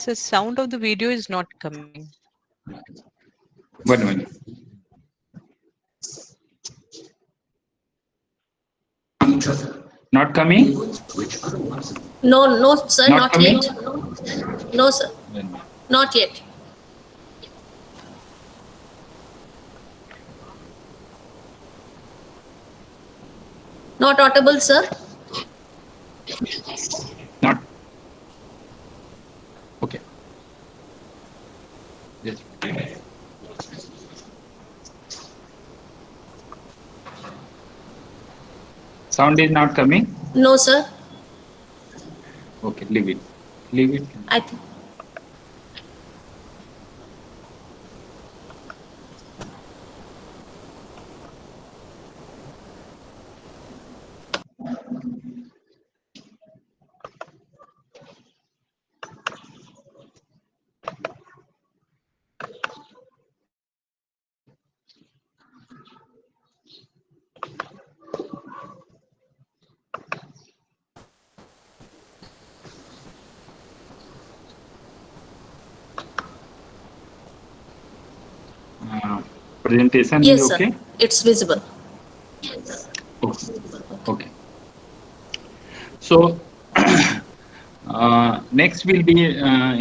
So sound of the video is not coming. One minute. Not coming? No, no, sir, Not not coming? yet. No, sir, not yet. Not audible, sir. Not. Okay. Yes. Sound is not coming? No, sir. Okay, leave it. Leave it. I think. Presentation Yes, is sir. okay? It's visible. Okay. Okay. So next will be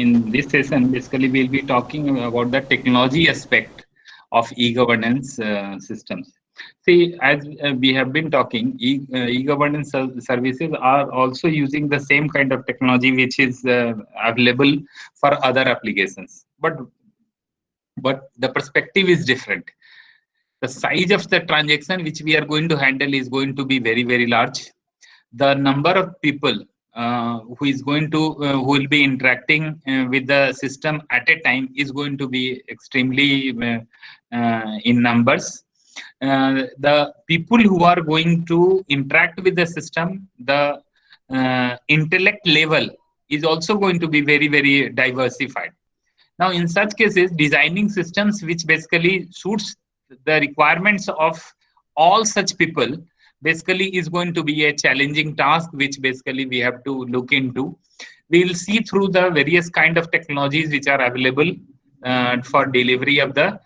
in this session, basically we'll be talking about the technology aspect of e-governance systems. See, as we have been talking, e-governance services are also using the same kind of technology which is available for other applications. But the perspective is different. The size of the transaction which we are going to handle is going to be very, very large. The number of people who will be interacting with the system at a time is going to be extremely in numbers. The people who are going to interact with the system, the intellect level is also going to be very, very diversified. Now, in such cases, designing systems which basically suits the requirements of all such people basically is going to be a challenging task, which basically we have to look into. We'll see through the various kind of technologies which are available for delivery of the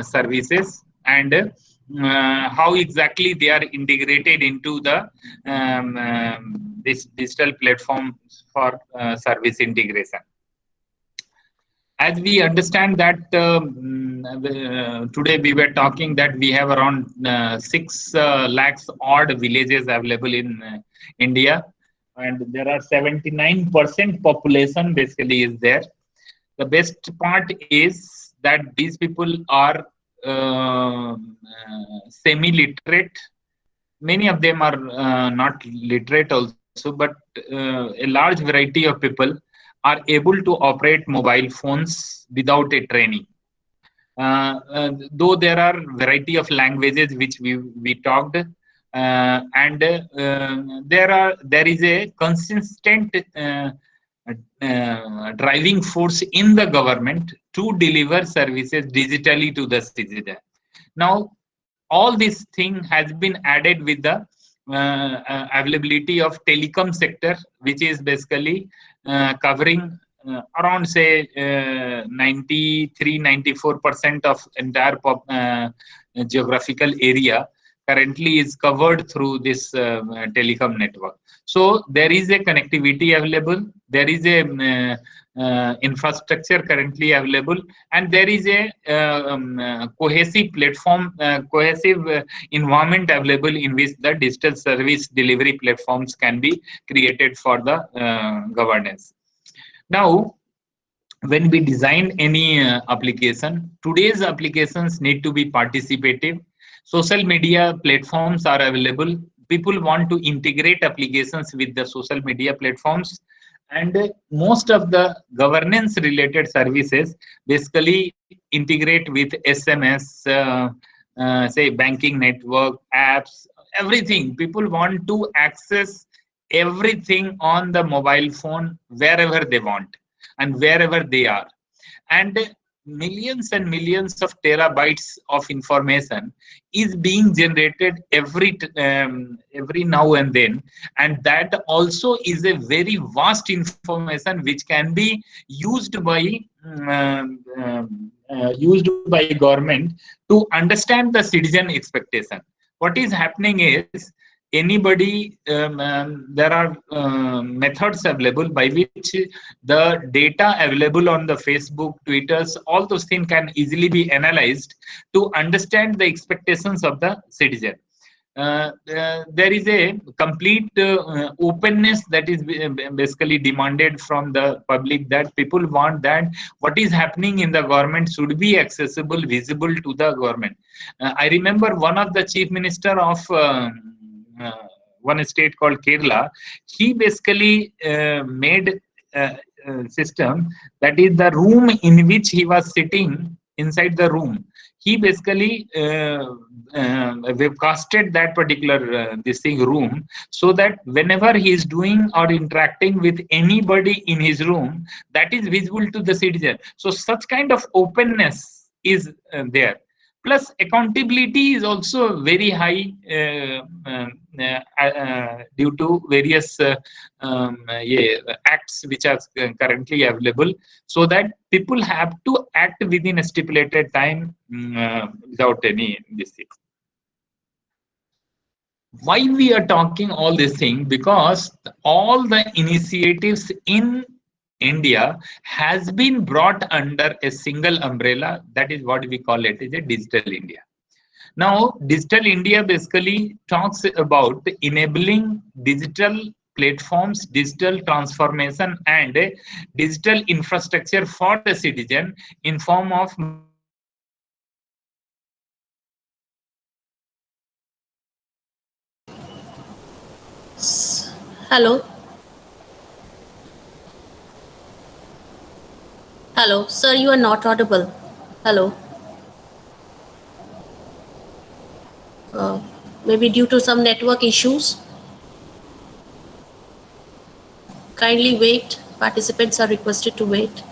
services, and how exactly they are integrated into the this digital platform for service integration. As we understand that today we were talking that we have around 6 lakhs odd villages available in India, and there are 79% population basically is there. The best part is that these people are semi-literate. Many of them are not literate also, but a large variety of people are able to operate mobile phones without a training. Though there are variety of languages which we talked, and there is a consistent driving force in the government to deliver services digitally to the citizen. Now, all this thing has been added with the availability of telecom sector, which is basically covering around say 93-94% of entire geographical area currently is covered through this telecom network. So there is a connectivity available, there is a infrastructure currently available, and there is a cohesive platform, cohesive environment available in which the digital service delivery platforms can be created for the governance. Now, when we design any application, today's applications need to be participative. Social media platforms are available. People want to integrate applications with the social media platforms, and most of the governance related services basically integrate with SMS, say banking network, apps, everything. People want to access everything on the mobile phone wherever they want and wherever they are. And millions and millions of terabytes of information is being generated every now and then, and that also is a very vast information which can be used by government to understand the citizen expectation. What is happening is, anybody there are methods available by which the data available on the Facebook, Twitters, all those things can easily be analyzed to understand the expectations of the citizen. There is a complete openness that is basically demanded from the public, that people want that what is happening in the government should be accessible, visible to the government. I remember one of the chief minister of one state called Kerala. He basically made system, that is the room in which he was sitting, inside the room he basically webcasted that particular this thing room, so that whenever he is doing or interacting with anybody in his room, that is visible to the citizen. So such kind of openness is there. Plus accountability is also very high due to various yeah, acts which are currently available, so that people have to act within a stipulated time without any this thing. Why we are talking all this thing? Because all the initiatives in India has been brought under a single umbrella. That is what we call it is a digital India. Now, digital India basically talks about enabling digital platforms, digital transformation, and digital infrastructure for the citizen in form of Hello. Hello. Sir, you are not audible. Hello. Uh, Maybe due to some network issues. Kindly wait. Participants are requested to wait.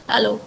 Hello.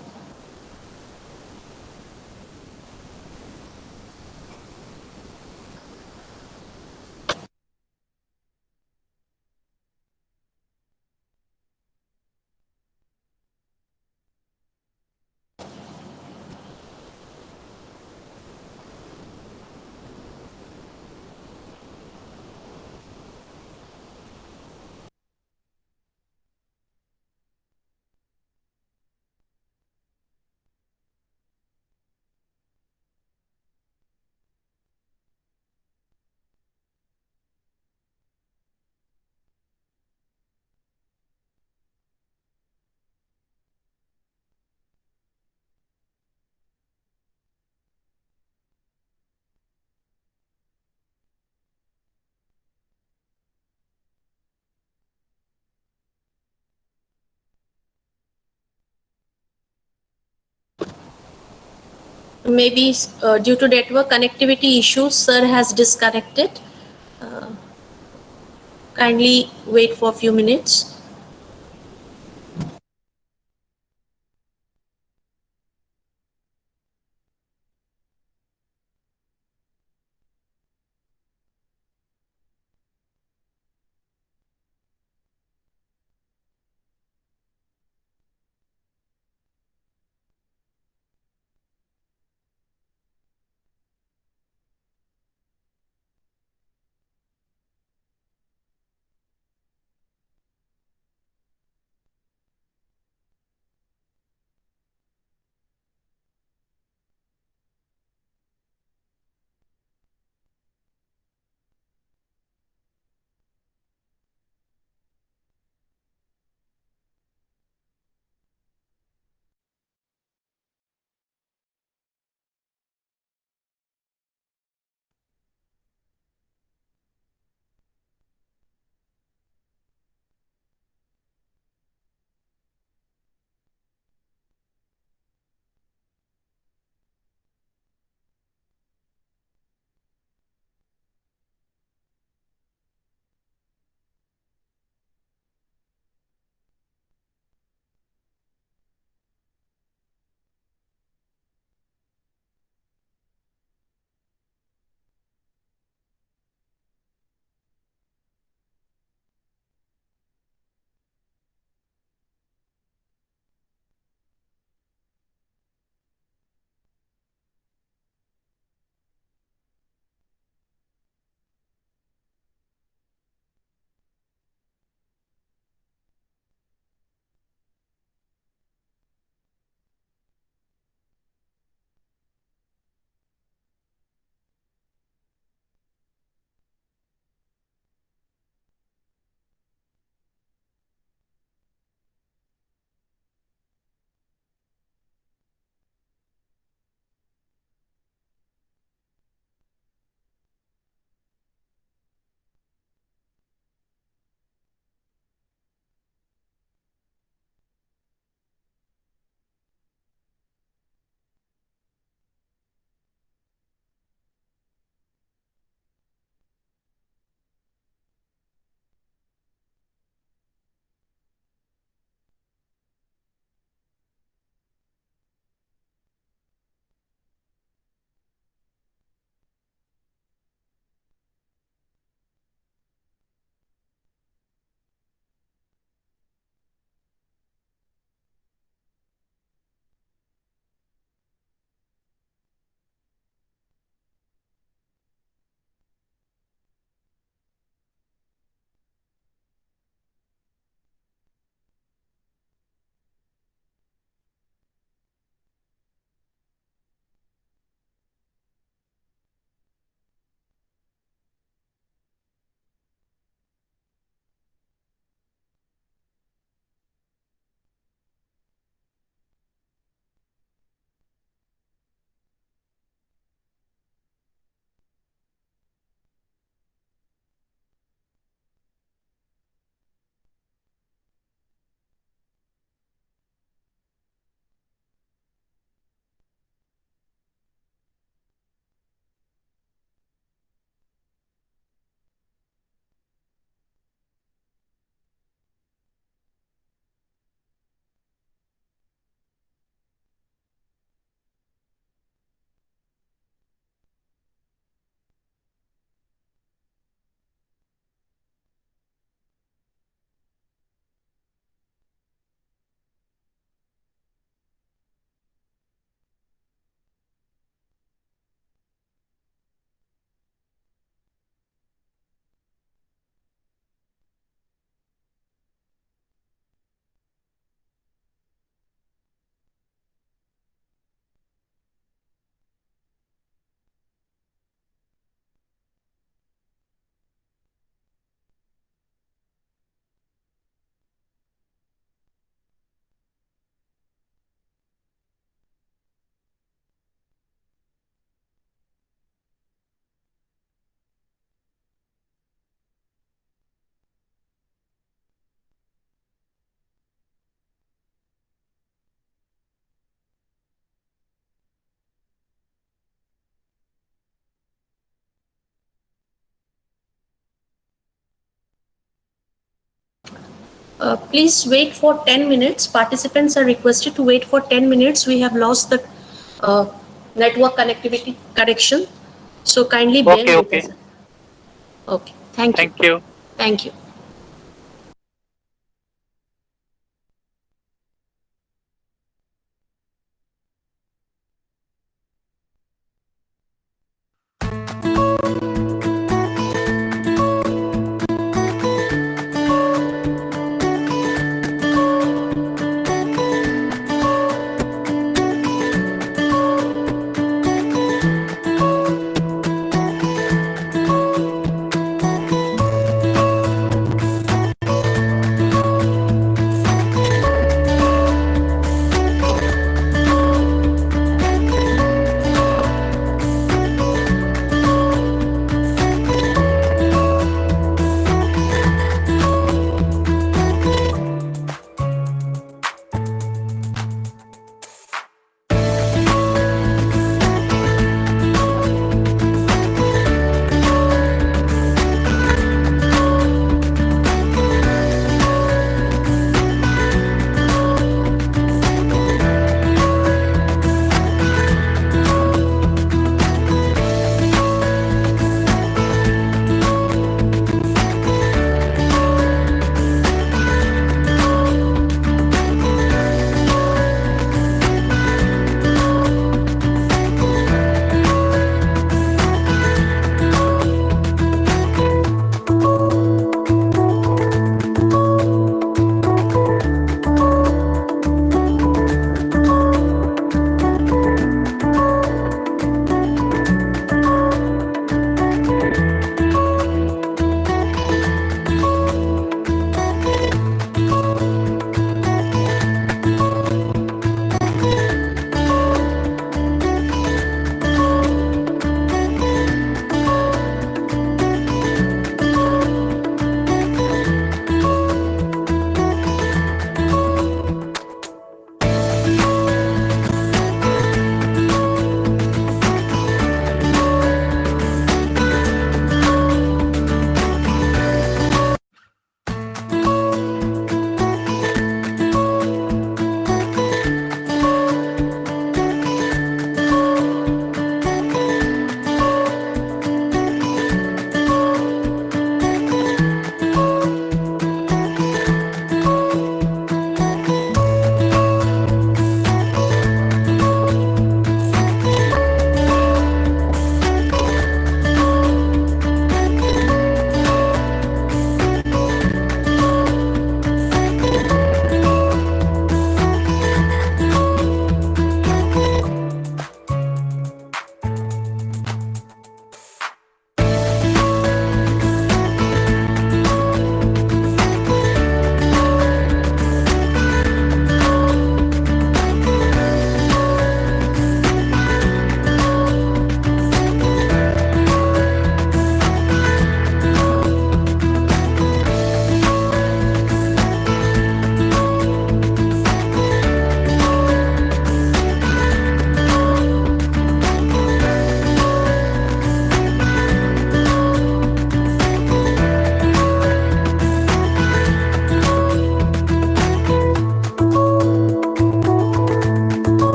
Maybe due to network connectivity issues, sir has disconnected. Uh, Kindly wait for a few minutes. Please wait for 10 minutes. Participants are requested to wait for 10 minutes. We have lost the network connectivity connection. So kindly bear Okay, with okay. us. Okay. Thank you. Thank you. Thank you.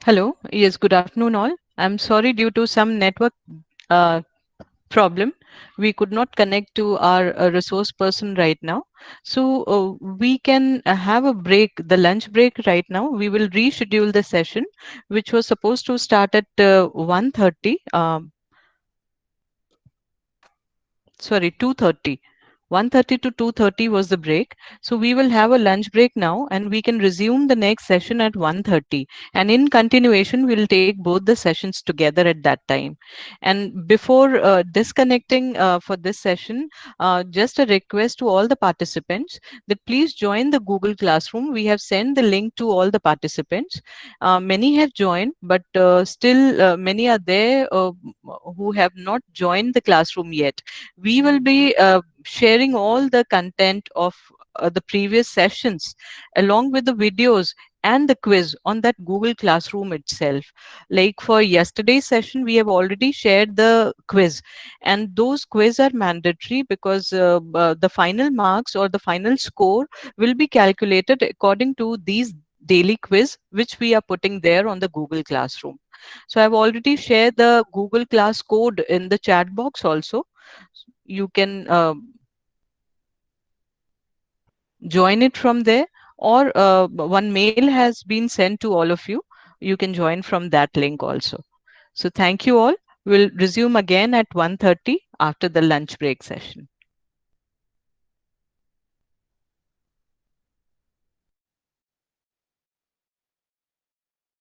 Hello. Yes, good afternoon, all. I'm sorry, due to some network uh, problem, we could not connect to our resource person right now. So we can have a break, the lunch break right now. We will reschedule the session, which was supposed to start at 1:30. Sorry, 2:30. 1:30 to 2:30 was the break. So we will have a lunch break now, and we can resume the next session at 1:30. And in continuation, we'll take both the sessions together at that time. And before disconnecting for this session, just a request to all the participants that please join the Google Classroom. We have sent the link to all the participants. Many have joined, but still many are there who have not joined the classroom yet. We will be sharing all the content of the previous sessions along with the videos and the quiz on that Google Classroom itself. Like for yesterday's session, we have already shared the quiz, and those quiz are mandatory because the final marks or the final score will be calculated according to these daily quiz which we are putting there on the Google Classroom. So I've already shared the Google Class code in the chat box also. You can join it from there, or one mail has been sent to all of you. You can join from that link also. So thank you all. We'll resume again at 1:30 after the lunch break session.